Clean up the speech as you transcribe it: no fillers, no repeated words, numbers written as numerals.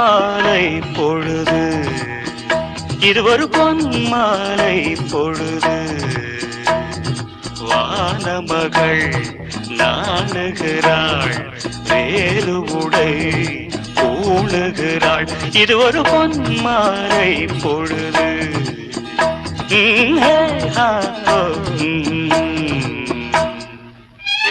மாலை பொழுது, இது ஒரு பொன் மாலை பொழுது. வானமகள் நாணுகிறாள், வேறு உடை பூணுகிறாள், இது ஒரு பொன் மாலை பொழுது. ஹே ஹா ஓ